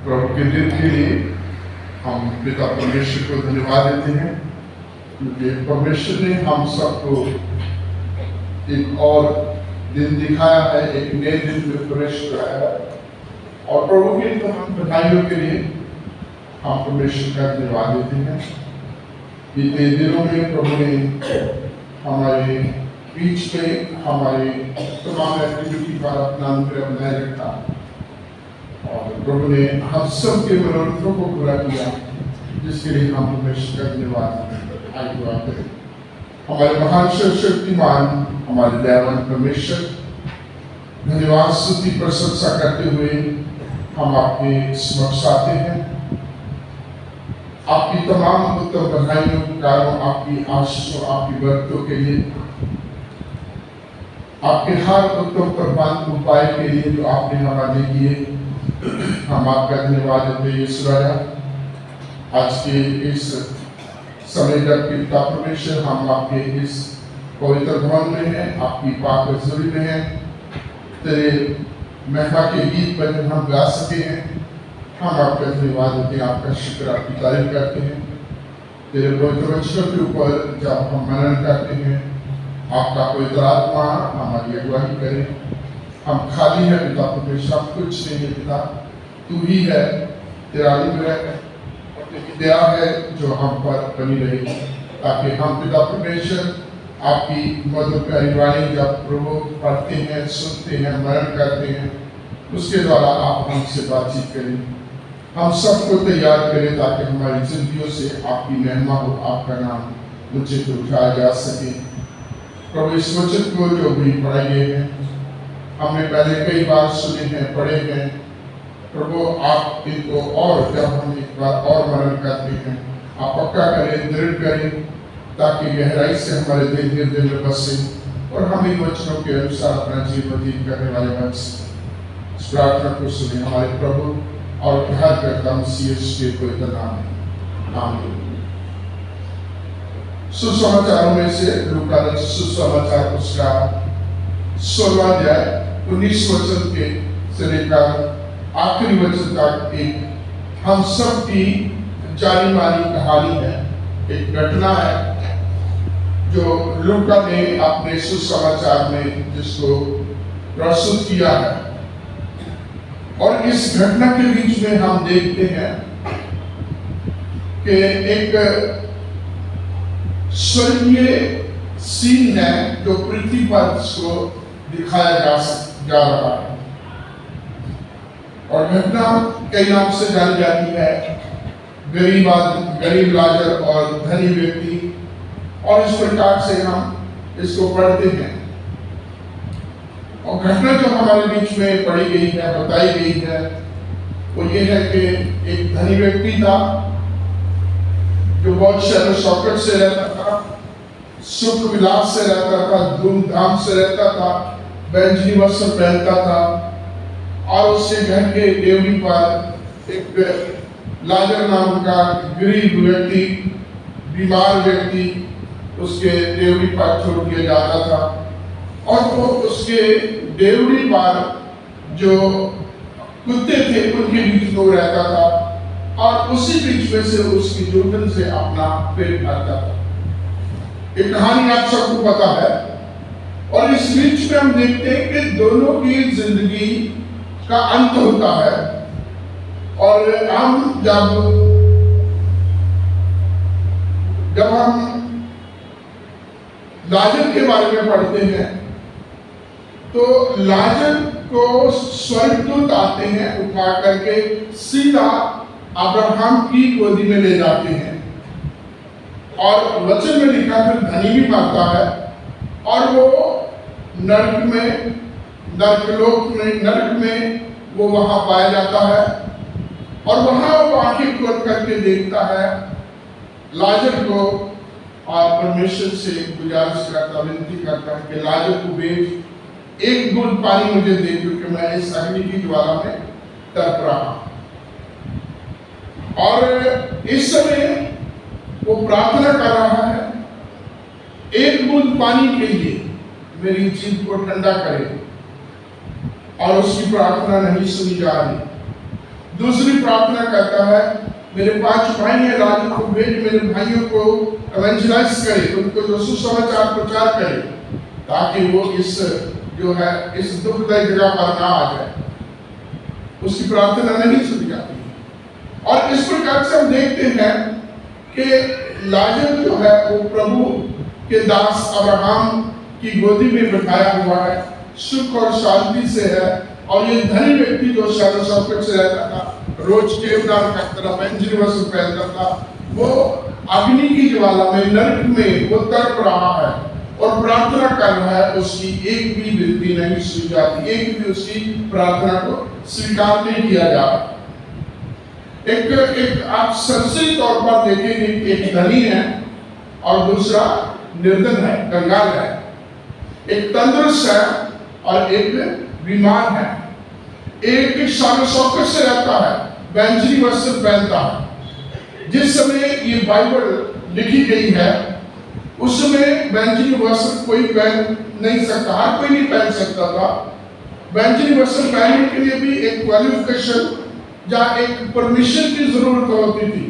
प्रभु के दिन के लिए हम पिता परमेश्वर को धन्यवाद देते हैं, क्योंकि परमेश्वर ने हम सबको एक और दिन दिखाया है, एक नए दिन में प्रवेश कराया है। और प्रभु के बधाइयों के लिए हम परमेश्वर का धन्यवाद देते हैं। बीते दिनों में प्रभु ने हमारे बीच में हमारे तमाम एक्टिविटी पर अपना अनुग्रह बनाए रखा और प्रभु ने हम सब के मनोरथों को पूरा किया, जिसके लिए हम परमेश्वर का धन्यवाद करें। हमारे महान सर्वशक्तिमान हमारे दयावान परमेश्वर, धन्यवाद स्तुति प्रशंसा करते हुए हम आपके समक्ष आते हैं। आपकी तमाम उत्तम बधाइयों के कारण, आपकी आशीषों, आपकी बरकतों के लिए, आपके हर उत्तम प्रबंध उपाय के लिए जो आपने हमारे किए, हम आपका धन्यवाद देते हैं। यीशु राजा, आज के इस समय जब पिता परमेश्वर हम आपके इस पवित्र भवन में हैं, आपकी पाक हज़ूरी में हैं, तेरे महिमा के गीत पर हम गा सके हैं, हम आपका धन्यवाद देते हैं, आपका शुक्र, आपकी तारीफ करते हैं। तेरे पवित्र वचनों के ऊपर जब हम मनन करते हैं, आपका पवित्र आत्मा हमारी अगुवाई करे। हम खाली है पिता परमेश्वर, हम कुछ नहीं है पिता, तू ही है। तेरा अनुग्रह और तेरी दया है जो हम पर बनी रहे, ताकि हम पिता परमेश्वर आपकी मधुर प्यारी वाणी जब प्रभु पढ़ते हैं, सुनते हैं, मनन करते हैं, उसके द्वारा आप हमसे बातचीत करें, हम सबको तैयार करें, ताकि हमारी जिंदगियों से आपकी महिमा हो, आपका नाम ऊंचे पे उठाया जा सके। प्रभु इस वचन को जो भी पढ़ाए गए हैं, हमने पहले कई बार सुने हैं, पढ़े हैं, प्रभु आप इनको और जब हम एक बार और मनन करते हैं, आप पक्का करें, दृढ़ करें, ताकि गहराई से हमारे दिल में बसे और हम इन वचनों के अनुसार अपना जीवन व्यतीत करने वाले बन सकें। इस प्रार्थना को सुने हमारे प्रभु और उद्धार करता मसीह यीशु के पवित्र नाम में, आमीन। सुसमाचारों में से लूका रचित सुसमाचार उसका 16वां अध्याय 19 वचन के से लेकर आखिरी वचन तक एक हम सब की जानी मानी कहानी है, एक घटना है जो लूका ने अपने सुसमाचार में जिसको प्रस्तुत किया है। और इस घटना के बीच में हम देखते हैं कि एक स्वर्गीय सीन है जो पृथ्वी पर इसको दिखाया जा रहा है। और घटना कई नाम से जानी जाती है, गरीब लाजर और धनी व्यक्ति, और इस प्रकार से हम इसको पढ़ते हैं। और घटना जो हमारे बीच में पढ़ी गई है, बताई गई है, वो ये है कि एक धनी व्यक्ति था जो बहुत शैर शौकत से रहता था, सुख विलास से रहता था, धूमधाम से रहता था, बैंजनी वस्त्र पहनता था, और उसके घर के डेवरी पर एक लाजर नाम का गरीब व्यक्ति, बीमार व्यक्ति उसके डेवरी पर छोड़ दिया जाता था। और वो उसके डेवरी पर जो कुत्ते थे उनके बीच में रहता था, और उसी बीच में से उसकी जुर्मन से अपना पेट भरता था। ये कहानी आप सबको पता है। और इस बीच में हम देखते हैं कि दोनों की जिंदगी का अंत होता है। और हम जब हम लाजर के बारे में पढ़ते हैं, तो लाजर को स्वर्गदूत आते हैं, उठा करके सीधा अब्राहम की गोदी में ले जाते हैं। और वचन में लिखा फिर धनी भी मरता है, और वो नरक में वो वहां पाया जाता है। और वहां वो आंखें खोल करके देखता है लाजर को, और परमेश्वर से गुजारिश करता, विनती करता है कि लाजर को भेज, एक बूंद पानी मुझे दे, क्योंकि मैं इस अग्नि की ज्वाला में तड़प रहा। और इस समय वो प्रार्थना कर रहा है, एक बूंद पानी के लिए मेरी जीभ को ठंडा करे, और उसकी प्रार्थना नहीं सुनी जा रही। दूसरी प्रार्थना करता है, मेरे 5 भाई हैं, लाजर को भेज मेरे भाइयों को एवेंजलाइज करे, उनको जो सुसमाचार प्रचार करे, ताकि वो इस जो है इस दुखदायी जगह पर ना आ जाए। उसकी प्रार्थना नहीं सुनी जाती। और इस प्रकार से हम देखते हैं कि लाजर जो है वो प्रभु के दास अब्राहम की गोदी में बिठाया हुआ है, सुख और शांति से है। और ये धनी व्यक्ति जो शान शौकत से रहता था, रोज केवदार करता था, बैंजनी वस्त्र पहनता था, वो अग्नि की ज्वाला में, नरक में वो तड़प रहा है और प्रार्थना कर रहा है। उसकी एक भी विनती नहीं सुनी जाती, एक भी उसकी प्रार्थना को स्वीकार नहीं किया जा रहा। एक आप सरसरी तौर पर देखेंगे, एक धनी है और दूसरा निर्धन है, कंगाल है। एक तंदुरुस्त है और एक बीमार है। एक शान शौकत से रहता है, बैंजनी वस्त्र पहनता है। जिस समय ये बाइबल लिखी गई है उस समय बैंजनी वस्त्र कोई पहन नहीं सकता, हर कोई नहीं पहन सकता था। बैंजनी वस्त्र पहनने के लिए भी एक क्वालिफिकेशन या एक परमिशन की जरूरत होती थी।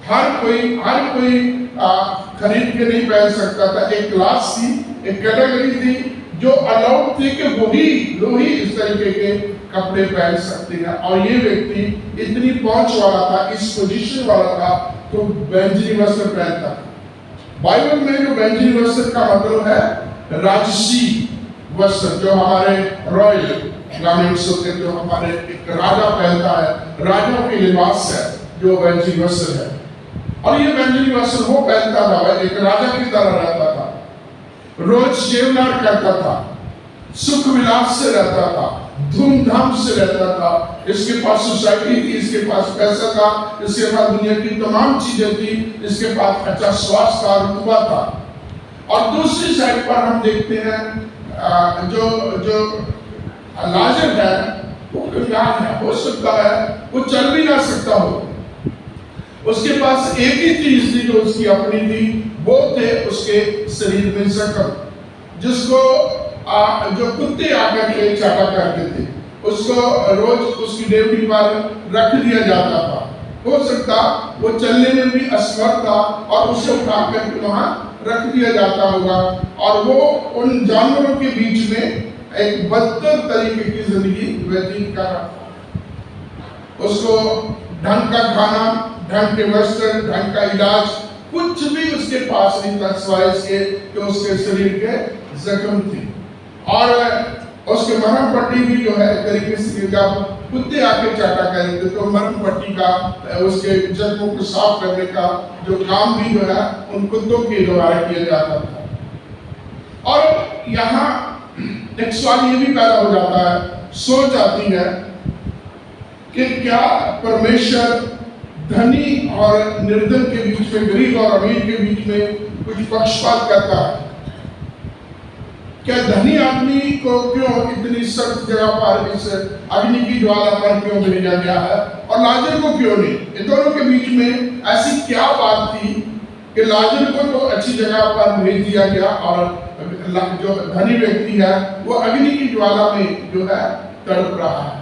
हर कोई खरीद के नहीं पहन सकता था। एक क्लास थी, एक कैटेगरी थी जो अलाउड थे कि वही इस तरीके के कपड़े पहन सकते हैं। और ये व्यक्ति इतनी पहुंच वाला था, इस पोजीशन वाला था, तो बैंजनी वस्त्र पहनता था। बाइबल में जो बैंजनी वस्त्र का मतलब है राजसी वस्त्र, जो हमारे रॉयल गारमेंट्स होते हैं, जो हमारे एक राजा पहनता है, राजाओं के लिबास है जो बैंजनी वस्त्र है। और ये बैंजनी वस्त्र वो पहनता था, एक राजा की तरह रहता था, रोज जेवनार करता था, सुख विलास से रहता था, धूमधाम से रहता था। इसके पास सोसाइटी थी, इसके पास पैसा था, इसके पास दुनिया की तमाम चीजें थी, इसके पास अच्छा स्वास्थ्य था, रुतबा था। और दूसरी साइड पर हम देखते हैं जो लाजर है वो कंगाल है। हो सकता है वो चल भी ना सकता हो, उसके पास एक ही चीज थी जो उसकी अपनी थी, वो थे उसके शरीर में जख्म, जिसको जो कुत्ते आकर के चाटा करते थे, उसको रोज उसकी डेवड़ी पर रख दिया जाता था। हो सकता वो चलने में भी असमर्थ था और उसे उठा करके वहां रख दिया जाता होगा। और वो उन जानवरों के बीच में एक बदतर तरीके की जिंदगी व्यतीत कर रहा था। उसको ढंग का खाना, ढंग के वस्त्र, ढंग का इलाज कुछ भी उसके पास नहीं था, सिवाय इसके कि उसके शरीर के जख्म थे। और उसके मरहम पट्टी भी जो है तरीके से जब कुत्ते आके चाटा करते तो मरहम पट्टी का, उसके जख्मों को साफ करने का जो काम भी जो है उन कुत्तों के द्वारा किया जाता था। और यहाँ एक सवाल ये भी पैदा हो जाता है, सोच आती है कि क्या परमेश्वर धनी और निर्धन के बीच में, गरीब और अमीर के बीच में कुछ पक्षपात करता है? क्या धनी आदमी को क्यों इतनी सख्त जगह पर, इस अग्नि की ज्वाला पर क्यों भेजा गया है और लाजर को क्यों नहीं? इन दोनों के बीच में ऐसी क्या बात थी कि लाजर को तो अच्छी जगह पर भेज दिया गया और जो धनी व्यक्ति है वो अग्नि की ज्वाला में जो है तड़प रहा है,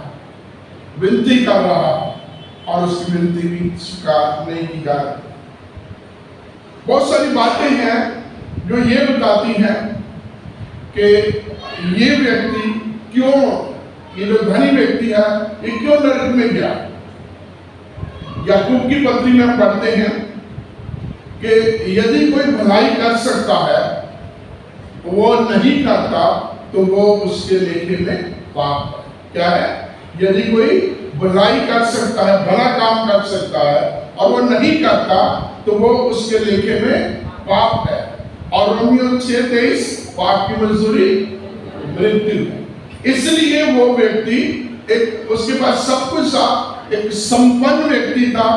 विनती कर रहा है और उसकी विनती भी स्वीकार नहीं की जा रही। बहुत सारी बातें हैं जो ये बताती हैं कि ये व्यक्ति क्यों, ये जो धनी व्यक्ति है ये क्यों नरक में गया। याकूब की पत्री में पढ़ते हैं कि यदि कोई भलाई कर सकता है वो नहीं करता तो वो उसके लेखे में पाप है। क्या है? यदि कोई भलाई कर सकता है, भला काम कर सकता है और वो नहीं करता तो वो उसके लेखे में पाप है। और रोमियो 6:23 पाप की मजदूरी मृत्यु है। इसलिए वो व्यक्ति एक, उसके पास सब कुछ था, एक संपन्न व्यक्ति था,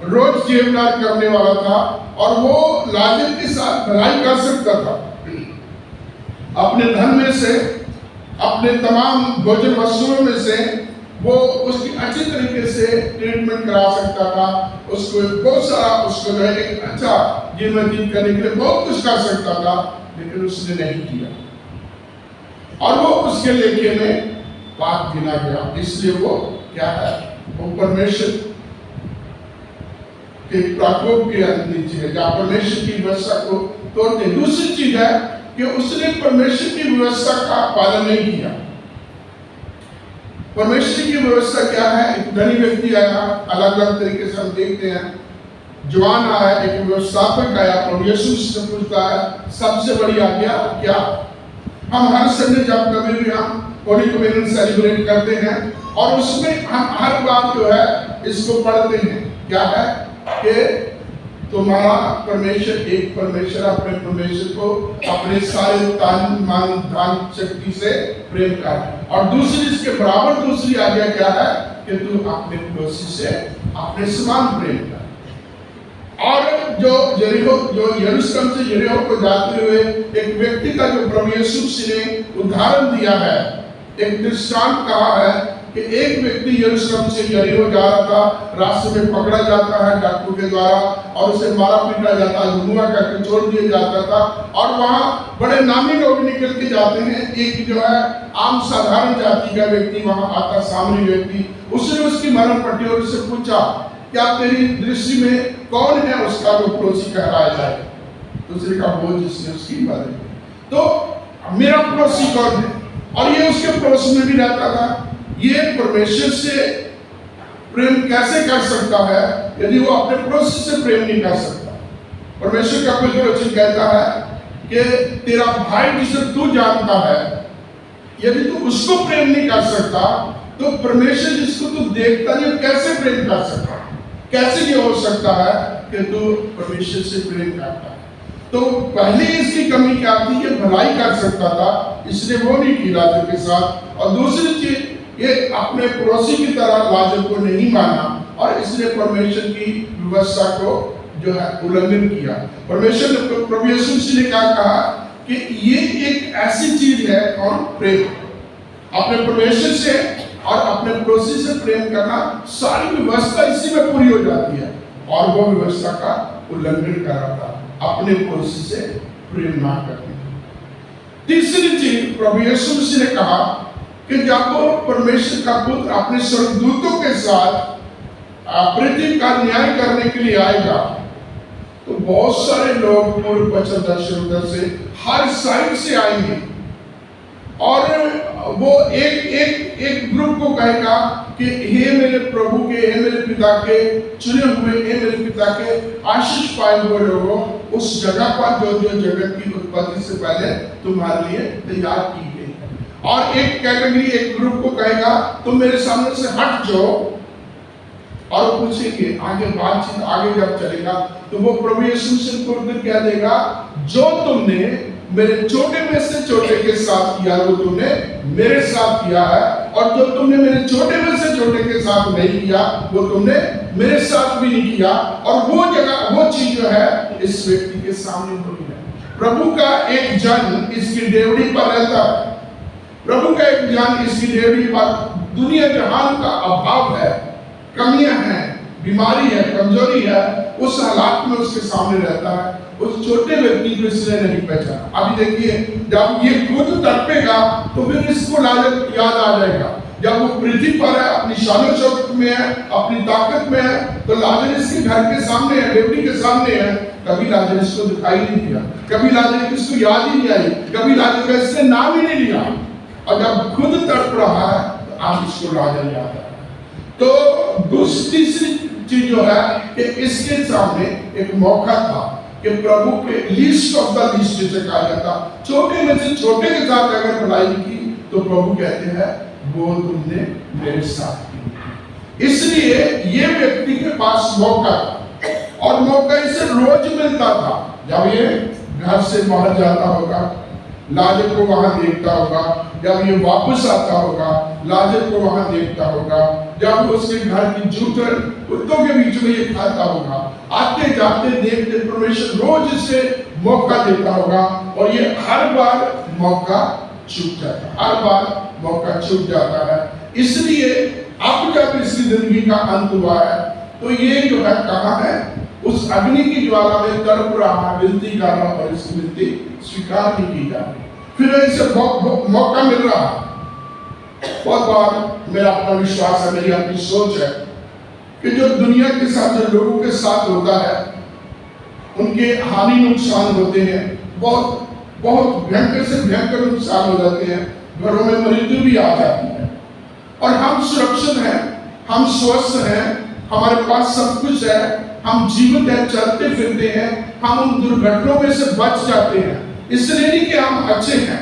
रोज जेवनार करने वाला था और वो लाजर के साथ भलाई कर सकता था। अपने धन में से, अपने तमाम भोजन वस्तुओं में से वो उसकी अच्छी तरीके से ट्रीटमेंट करा सकता था, उसको बहुत सारा, उसको जो है एक अच्छा जीवन व्यतीत करने के लिए बहुत कुछ कर सकता था, लेकिन उसने नहीं किया और वो उसके लेखे में पाप गिना गया। इसलिए वो क्या है? वो परमेश्वर के प्रकोप के नीचे है, जहाँ परमेश्वर की व्यवस्था को तोड़ते। दूसरी चीज है कि उसने परमेश्वर की व्यवस्था का पालन नहीं किया। परमेश्वर की व्यवस्था क्या है? एक धनी व्यक्ति आया, अलग अलग तरीके से हम देखते हैं। जवान आया, एक व्यवस्थापक आया, और यीशु से पूछता है सबसे बड़ी आज्ञा क्या? हम हर संडे जब कभी भी हम होली कम्युनियन सेलिब्रेट करते हैं और उसमें हम हर बार जो है इसको पढ़ते हैं। क्या है कि तुम्हारा परमेश्वर एक परमेश्वर, अपने परमेश्वर को अपने सारे तन मन धन शक्ति से प्रेम कर। और दूसरी, इसके बराबर दूसरी आज्ञा क्या है कि तू अपने पड़ोसी से अपने समान प्रेम कर। और जो यरूशलेम से यरीहो को जाते हुए एक व्यक्ति का जो प्रभु यीशु मसीह ने उदाहरण दिया है, एक दृष्टांत कहा है कि एक व्यक्ति यरूशलेम से यरीहो जा रहा था, रास्ते में पकड़ा जाता है डाकू के द्वारा और उसे मारा पीटा जाता है, धुआं करके छोड़ दिया जाता था। और वहाँ बड़े नामी लोग निकल के जाते हैं। एक जो है आम साधारण जाति का व्यक्ति वहाँ आता, सामान्य व्यक्ति, उसने उसकी मरण पट्टी और उससे पूछा क्या तेरी दृष्टि में कौन है उसका जो पड़ोसी कहलाया जाए? दूसरे का वो जिसने उसकी मदद की। तो मेरा पड़ोसी कौन है? और ये उसके पड़ोस में भी रहता था। ये परमेश्वर से प्रेम कैसे कर सकता है यदि वो अपने पड़ोसी से प्रेम नहीं कर सकता? परमेश्वर का पवित्र वचन कहता है कि तेरा भाई जिसे तू जानता है, यदि तू उसको प्रेम नहीं कर सकता तो परमेश्वर जिसको तू देखता नहीं कैसे प्रेम कर सकता? कैसे ये हो सकता है कि तू परमेश्वर से प्रेम करता है? तो पहले इसकी कमी क्या थी? ये भलाई कर सकता था, इसलिए वो नहीं की लाजर के साथ। और दूसरी चीज, ये अपने पड़ोसी की तरह लाजर को नहीं माना और इसलिए परमेश्वर की व्यवस्था को जो है उल्लंघन किया। परमेश्वर ने, प्रभु यीशु मसीह ने क्या कहा कि ये एक ऐसी चीज है, कौन? प्रेम। अपने परमेश्वर से और अपने पड़ोसी से प्रेम करना, सारी व्यवस्था इसी में पूरी हो जाती है। और वो व्यवस्था का उल्लंघन कर रहा था, अपने पड़ोसी से प्रेम ना करने। तीसरी चीज प्रभु यीशु मसीह ने कहा कि जब वो परमेश्वर का पुत्र अपने स्वर्गदूतों के साथ पृथ्वी का न्याय करने के लिए आएगा तो बहुत सारे लोग पूर्व पश्चिम दक्षिण उत्तर से हर साइड से आएंगे और वो एक ग्रुप को कहेगा कि हे मेरे प्रभु के, हे मेरे पिता के चुने हुए, हे मेरे पिता के आशीष पाए हुए लोगों, उस जगह पर जो जगत की उत्पत्ति से पहले तुम्हारे लिए तैयार की गई। और एक कैटेगरी, एक ग्रुप को कहेगा तुम मेरे सामने से हट जाओ। और पूछेंगे आगे, बातचीत आगे जब चलेगा तो वो प्रभु यीशु से उत्तर क्या देगा, जो तुमने मेरे छोटे में से छोटे के साथ किया वो तुमने मेरे साथ किया है, और जो तुमने मेरे छोटे में से छोटे के साथ नहीं किया वो तुमने मेरे साथ भी नहीं किया। और वो जगह, वो चीज जो है इस व्यक्ति के सामने हुई है। प्रभु का एक जन इसकी डेवड़ी पर रहता है, प्रभु का एक जन इसकी डेवड़ी पर दुनिया जहान का अभाव है, कमियां हैं, बीमारी है, कमजोरी है, उस हालात में उसके सामने रहता है। उस छोटे व्यक्ति को इसने नहीं पहचाना। अभी देखिए, जब ये खुद तड़पेगा तो फिर इसको लाजर याद आ जाएगा। जब वो पृथ्वी पर है, अपनी शान शौकत में है, अपनी ताकत में है, तो लाजर इसके घर के सामने है, डेवड़ी के सामने है। कभी लाजर इसको दिखाई नहीं दिया, कभी लाजर इसको याद ही नहीं आई, कभी लाजर का इसने नाम ही नहीं लिया। और जब खुद तड़प रहा है तो आप इसको लाजर याद आ। तो तीसरी चीज जो है कि इसके सामने एक मौका था कि प्रभु के लीस्ट ऑफ द लीस्ट जिसे कहा जाता, छोटे में से छोटे के साथ अगर भलाई की तो प्रभु कहते हैं वो तुमने मेरे साथ की। इसलिए ये व्यक्ति के पास मौका था और मौका इसे रोज मिलता था। जब ये घर से बाहर जाता होगा, लाजर को वहां देखता होगा, जब ये वापस आता होगा लाजर को वहां देखता होगा, जब उसके घर की जूठर कुत्तों के बीच में ये खाता होगा, आते जाते देखते परमेश्वर रोज इसे मौका देता होगा। और ये हर बार मौका चूक जाता है, हर बार मौका चूक जाता है। इसलिए अब जब इसकी जिंदगी का अंत हुआ है तो ये जो है कहाँ है, उस अग्नि की ज्वाला में तड़प रहा, विनती कर रहा, और इसकी विनती स्वीकार नहीं की जा रही। फिर इसे मौका मिल रहा। बहुत बार मेरा अपना विश्वास है, मेरी अपनी सोच है कि जो दुनिया के साथ जो लोगों के साथ होता है उनके हानि नुकसान होते हैं, बहुत बहुत भयंकर से भयंकर नुकसान हो जाते हैं, घरों में मृत्यु भी आ जाती है। और हम सुरक्षित हैं, हम स्वस्थ हैं, हमारे पास सब कुछ है, हम जीवित हैं, चलते फिरते हैं, हम उन दुर्घटनाओं में से बच जाते हैं। इसलिए नहीं कि हम अच्छे हैं,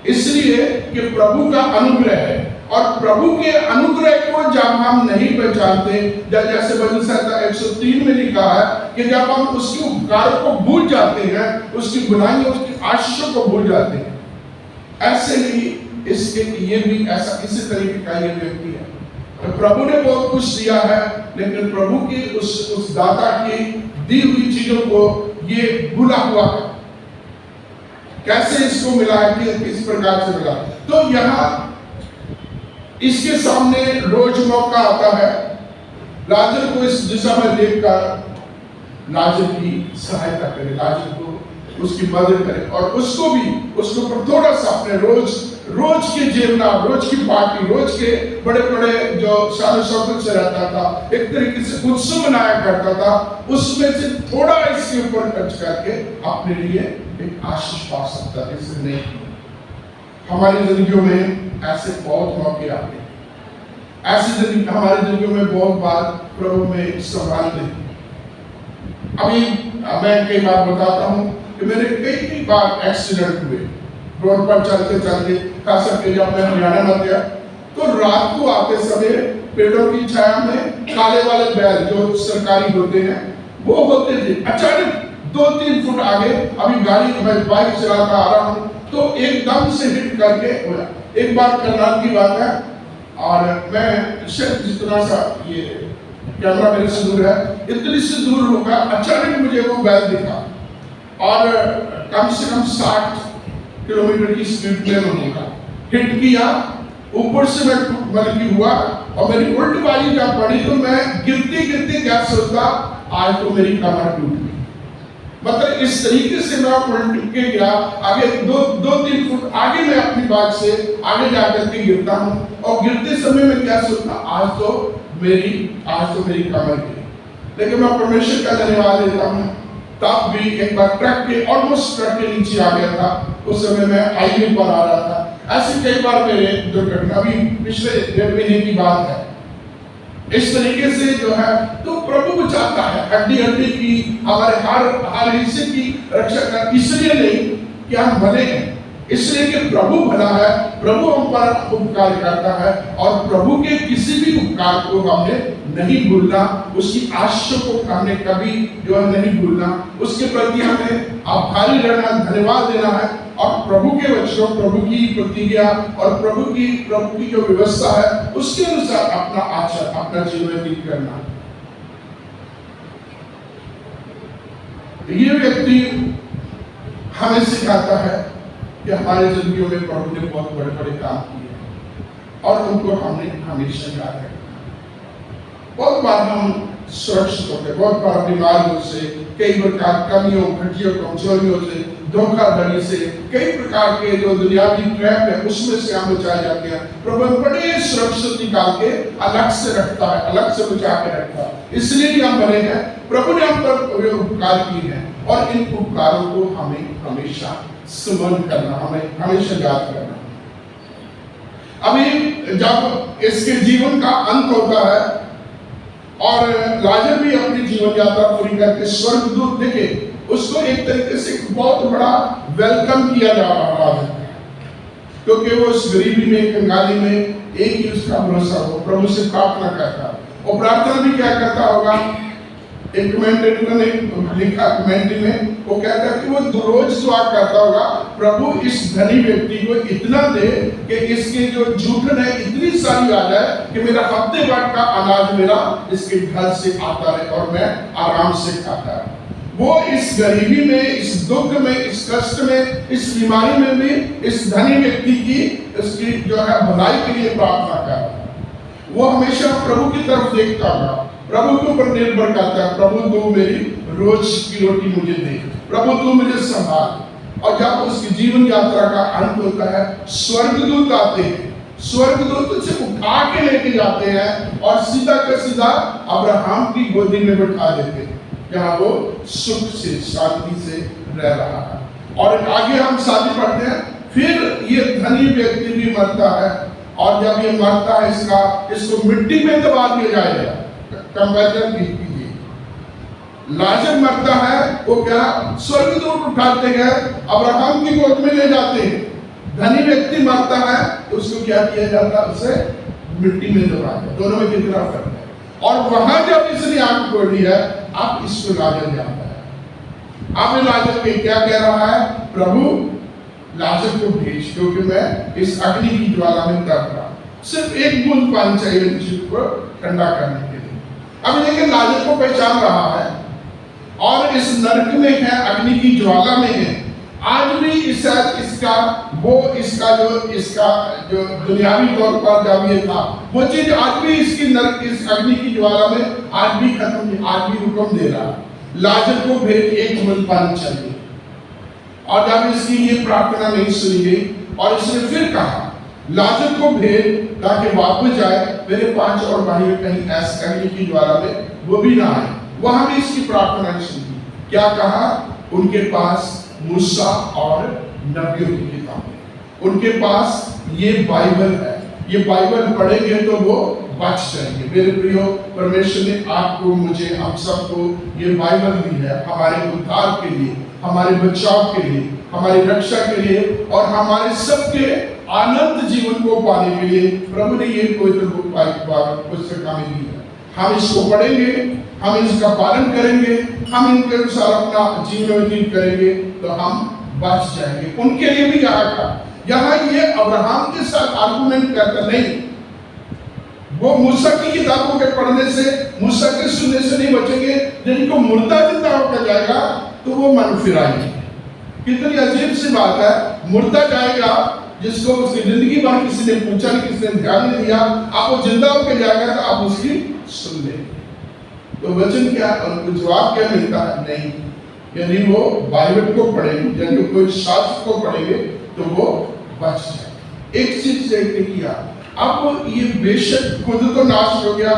इसलिए कि प्रभु का अनुग्रह है। और प्रभु के अनुग्रह को जब हम नहीं पहचानते, जैसे भजन संहिता 103 में लिखा है कि जब हम उसके उपकारों को भूल जाते हैं, उसकी बुराइयों, उसकी आशीषों को भूल जाते हैं, ऐसे ही इसके ये भी ऐसा इसी तरीके का ये व्यक्ति है। तो प्रभु ने बहुत कुछ दिया है, लेकिन प्रभु की उस दाता की दी हुई चीजों को ये भूला हुआ है। कैसे इसको मिला है, कि किस प्रकार से मिला? तो यहाँ इसके सामने रोज मौका आता है लाजर को इस दिशा में देखकर लाजर की सहायता करे, लाजर को उसकी मदद करे, और उसको पर थोड़ा सा अपने रोज के जीवना, रोज की पार्टी, रोज के बड़े बड़े जो शान शौकत से रहता था, एक तरीके से उत्सव मनाया करता था, उसमें से थोड़ा इसके ऊपर खर्च करके अपने लिए एक आशीष पा सकता है। इससे नहीं, हमारी जिंदगियों में ऐसे बहुत मौके आते हैं, ऐसी जिंदगी हमारी जिंदगियों में बहुत बार प्रभु में संभाल देते हैं। अभी मैं कई बार बताता हूँ कि मेरे कई बार एक्सीडेंट हुए रोड पर चलते चलते, खास करके जब मैं हरियाणा में गया तो रात को आते समय पेड़ों की छाया में काले वाले बैल जो सरकारी होते हैं वो होते थे, अचानक 2-3 फुट आगे, अभी गाड़ी मैं बाइक चलाता आ रहा हूँ तो एकदम से हिट करके हुआ। एक बार करनाल की बात है, और मैं शायद जितना सा ये कैमरा मेरे से दूर है, इतनी से दूर होगा, अचानक मुझे वो बैल दिखा और कम से कम 60 किलोमीटर की स्पीड में होगा, हिट किया, ऊपर से मैं बल्कि हुआ, और मेरी उल्टी बाजी जब पड़ी तो मैं गिरते गिरते क्या सोचता, आज तो मेरी कमर टूट गई। मतलब इस तरीके से मैं उल्ट के गया, आगे 2-3 फुट आगे मैं अपनी बात से आगे जाकर के गिरता हूँ, और गिरते समय में क्या सोचता, आज तो मेरी कमर गिरी। लेकिन मैं परमेश्वर का धन्यवाद देता हूँ, तब भी एक बार ट्रक के नीचे आ गया था, उस समय मैं हाईवे पर आ रहा था। ऐसे कई बार मेरे दुर्घटना, अभी पिछले 1.5 महीने की बात है, इस तरीके से जो है तो प्रभु बचाता है, हड्डी की हमारे हर हिस्से की रक्षा कर, इसलिए नहीं कि हम भले हैं, इसलिए कि प्रभु भला है, प्रभु हम पर उपकार करता है, और प्रभु के किसी भी उपकार को हमने नहीं भूलना, उसकी आशीषों को हमने कभी जो है नहीं भूलना, उसके प्रति हमें आभारी रहना, धन्यवाद देना है, और प्रभु के वचनों, प्रभु की प्रतिज्ञा और प्रभु की जो व्यवस्था है उसके अनुसार अपना आचरण, अपना जीवन व्यतीत करना। ये व्यक्ति हमें सिखाता है कि हमारे जिंदगियों में प्रभु ने बहुत बड़े बड़े काम किए और उनको हमने हमेशा याद रखना। बहुत बार हम सुरक्षित होते, बहुत बार बीमारियों से, कई प्रकार कमियों, घटियों, कमजोरियों से, धोखाधड़ी से, कई प्रकार के जो दुनियावी ट्रैप है उसमें से हम बचाए जाते हैं। प्रभु बड़े सुरक्षित निकाल के अलग से रखता है, अलग से बचा के रखता है, इसलिए भी हम बने हैं। प्रभु ने हम पर उपकार किए हैं और इन उपकारों को हमें हमेशा स्मरण करना, हमें हमेशा याद करना। अभी जब इसके जीवन का अंत होता है और लाजर भी अपनी जीवन यात्रा पूरी करके स्वर्गदूत देखे, उसको एक तरीके से बहुत बड़ा वेलकम किया जा रहा है, क्योंकि वो उस गरीबी में, कंगाली में एक ही उसका भरोसा हो, प्रभु से प्रार्थना करता। और प्रार्थना भी क्या करता होगा, एक कमेंटेटर ने लिखा कमेंट्री में, वो कहता है कि वो रोज दुआ करता होगा, प्रभु इस धनी व्यक्ति को इतना दे कि इसके जो जूठन है इतनी सारी आ जाए कि मेरा हफ्ते भर का अनाज मेरा इसके घर से आता है और मैं आराम से खाता है। वो इस गरीबी में, इस दुख में, इस कष्ट में, इस बीमारी में भी इस धनी व्यक्ति की इसकी जो है भलाई के लिए प्रार्थना कर रहा है। वो हमेशा प्रभु की तरफ देखता होगा, प्रभु के ऊपर निर्भर करता है, प्रभु तू मेरी रोज की रोटी मुझे दे, प्रभु तू मुझे संभाल। और जब उसकी जीवन यात्रा का अंत होता है, स्वर्गदूत आते हैं, स्वर्गदूत से उठा के लेके जाते हैं और सीधा का सीधा अब्राहम की गोदी में बैठा देते हैं, जहां वो सुख से शांति से रह रहा है। और आगे हम शादी पढ़ते हैं, फिर ये धनी व्यक्ति भी मरता है, और जब ये मरता है इसको मिट्टी में दबा दिया जाएगा। कंपैरिजन कीजिए, लाजर मरता है, वो क्या स्वर्गदूत उठाते हैं अब्राहम की गोद में ले जाते हैं। धनी व्यक्ति मरता है तो उसको क्या किया जाता है, उसे मिट्टी में दबा दिया, दोनों में कितना फर्क है। और वहां जब इसने आंख खोली है, अब इसको लाजर जानता है। अब लाजर के क्या कह रहा है, प्रभु लाजर को भेज, क्योंकि मैं इस अग्नि की ज्वाला में तप रहा। सिर्फ एक बूंद पानी चाहिए को ठंडा करने के लिए। अब देखिए लाजर को पहचान रहा है और इस नरक में है, अग्नि की ज्वाला में है। आज भी इसका जो दुनियावी तौर पर जब ये था, वो चीज आज भी इसकी नरक, इस अग्नि की ज्वाला में आज भी खत्म नहीं, आज भी हुक्म दे रहा है, लाजर को भेज, एक बूंद पानी चाहिए। और जब इसकी ये प्रार्थना नहीं सुनी गई और इसने फिर कहा लाजर को भेज ताकि वापस जाए, मेरे 5 और भाई कहीं ऐसे अग्नि की ज्वाला में वो भी ना आए। वहां भी इसकी प्रार्थना नहीं सुनी। क्या कहा, उनके पास मूसा और नबियों की किताब, उनके पास ये बाइबल है, ये बाइबल पढ़ेंगे तो वो बच जाएंगे। मेरे प्रियो, परमेश्वर ने आपको, मुझे, हम सबको ये बाइबल दी है हमारे उद्धार के लिए, हमारे बचाव के लिए, हमारी रक्षा के लिए और हमारे सबके आनंद जीवन को पाने के लिए प्रभु ने ये पवित्र पुस्तक हमें दी है। हम इसको पढ़ेंगे, हम इसका पालन करेंगे, हम इनके अनुसार अपना जीवन व्यतीत करेंगे तो हम बच जाएंगे। उनके लिए भी यहाँ ये अब्राहम के साथ आर्गुमेंट करता नहीं, वो मूसा की किताबों के पढ़ने से, मूसा के सुनने से नहीं बचेंगे। जिनको मुर्दा जिंदा होकर जाएगा तो वो मन फिराएंगे। कितनी अजीब सी बात है, मुर्दा जाएगा जिसको उसकी जिंदगी भर किसी ने पूछा नहीं, किसी ने ध्यान नहीं दिया, आप वो जिंदा होकर जाएगा तो आप उसकी सुन लेंगे। तो वचन क्या, उनको जवाब क्या मिलता है, नहीं, यदि वो बाइबल को पढ़ेंगे, यदि कोई शास्त्र को पढ़ेंगे तो वो बच जाए। एक चीज देखने किया, अब ये बेशक खुद तो नाश हो गया,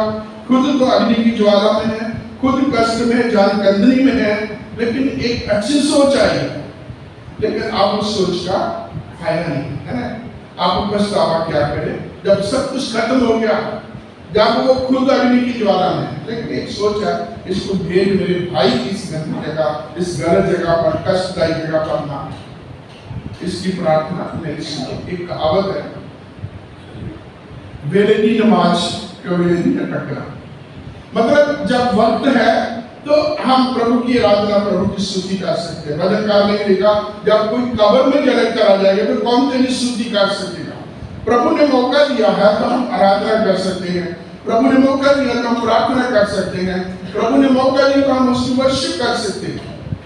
खुद तो अग्नि की ज्वाला में है, खुद कष्ट में, जान कंदनी में है, लेकिन एक अच्छी सोच आई, लेकिन आप उस सोच का फायदा नहीं है ना। आप पछतावा क्या करें जब सब कुछ खत्म हो गया, जब वो खुद अग्नि की ज्वाला में, लेकिन एक सोच है, इसको भेज मेरे भाई की इस गंदी जगह, इस गलत जगह पर, कष्टदायी जगह पर ना। इसकी प्रार्थना नहीं सुनी। एक कहावत है, वेले की नमाज कवेले की टकरा, मतलब जब वक्त है तो हम प्रभु की आराधना, प्रभु की स्तुति कर सकते हैं। भजनकार ने लिखा, जब कोई कब्र में जलक चला जाएगा तो कौन तेरी स्तुति कर सकेगा। प्रभु ने मौका दिया है तो हम आराधना कर सकते हैं, प्रभु ने मौका दिया तो हम प्रार्थना कर सकते हैं, प्रभु ने मौका दिया तो हम उसकी वर्शिप कर सकते हैं।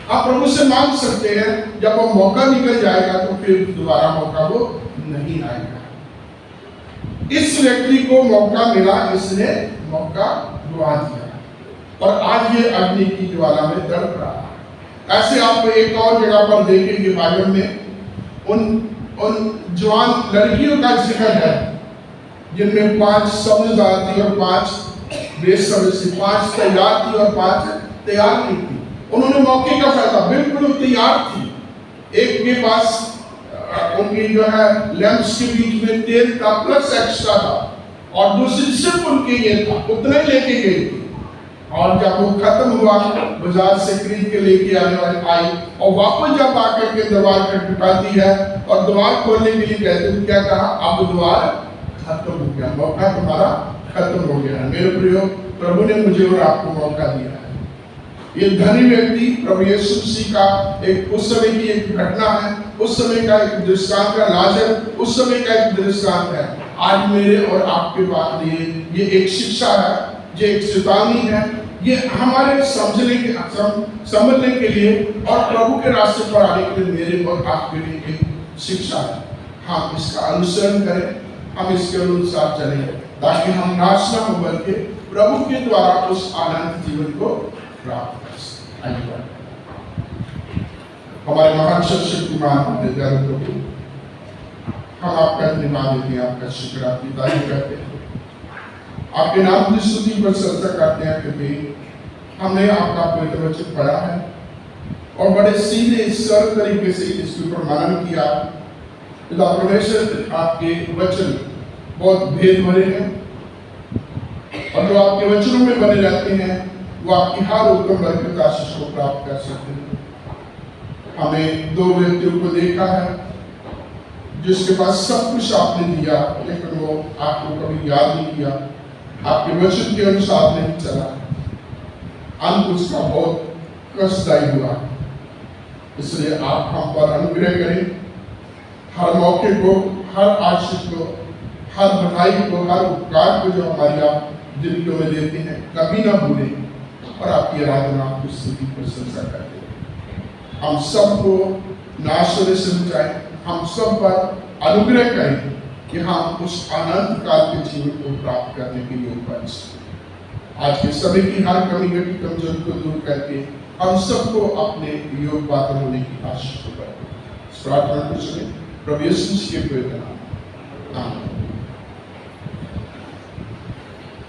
आप प्रभु से मांग सकते हैं, जब वो मौका निकल जाएगा तो फिर दोबारा मौका वो नहीं आएगा। इस व्यक्ति को मौका मिला, इसने मौका गवा दिया और आज ये अग्नि की ज्वाला में तड़प रहा है। ऐसे आप एक और जगह पर देखेंगे बाइबल में, उन जवान लड़कियों का जिक्र है जिनमें 5 समझदार थी और 5 बेसमझ थी, 5 तैयार थी और 5 तैयार नहीं थी। उन्होंने मौके का फायदा, बिल्कुल तैयार थी, एक के पास उनकी जो है लैंप्स के बीच में तेल का प्लस एक्स्ट्रा था और दूसरी सिर्फ उनके ये था, उतना ही लेके गई थी। और जब वो खत्म हुआ, बाजार से खरीद के लेके आने वाले आई और वापस जब आकर के दरबार खटखटाती है और द्वार खोलने के लिए कहते हैं, क्या कहा, अब द्वार खत्म हो गया, मौका तुम्हारा खत्म हो गया है। मेरे प्रियो, प्रभु ने मुझे और आपको मौका दिया है। ये धनी व्यक्ति प्रभु यीशु मसीह का एक उस समय की एक घटना है, उस समय का एक दृष्टांत है। लाजर उस समय का एक दृष्टांत है। आज मेरे और आपके पास ये एक शिक्षा है, ये एक चेतावनी है, ये हमारे समझने के लिए और प्रभु के रास्ते पर आने के लिए मेरे और आपके लिए एक शिक्षा है। हम इसका अनुसरण करें, हम इसके अनुसार चलें ताकि हम नाश न हो बल्कि प्रभु के द्वारा उस आनंद जीवन को प्राप्त कर सकें। हमारे महान शक्तिमान प्रभु, हम आपका धन्यवाद देते हैं, आपका शुक्र आपकी तारीफ करते हैं, आपके नाम की स्तुति प्रशंसा करते हैं क्योंकि हमने आपका पवित्र वचन पढ़ा है और बड़े सीधे सरल तरीके से इसके ऊपर मनन किया। पिता परमेश्वर, आपके वचन बहुत भेद भरे हैं और जो आपके वचनों में बने रहते हैं वो आपकी हर उत्तम बरकत आशीष को प्राप्त कर सकते हैं। हमें दो व्यक्तियों को देखा है जिसके पास सब कुछ आपने दिया, लेकिन वो आपको कभी याद नहीं किया, आपके वचन के अनुसार नहीं चला, अंत उसका बहुत कष्टदायी हुआ। इसलिए आप हम पर अनुग्रह करें, हर मौके को, हर आशीष को, हर भलाई को, हर उपकार को जो हमारी आप जिंदगियों में देते हैं कभी ना भूलें और आपकी आराधना, आपकी स्तुति प्रशंसा करते हैं। हम सबको नाश्ते से बचाएं, हम सब पर अनुग्रह करें कि हम उस अनंत काल के जीवन को प्राप्त करने के लिए बन सकें। आज के समय की हर कमी घटी कमजोरी को दूर करके हम सबको अपने योग पात्र होने की आशीष को करें। प्रार्थना को सुने प्रभु यीशु के पवित्र नाम।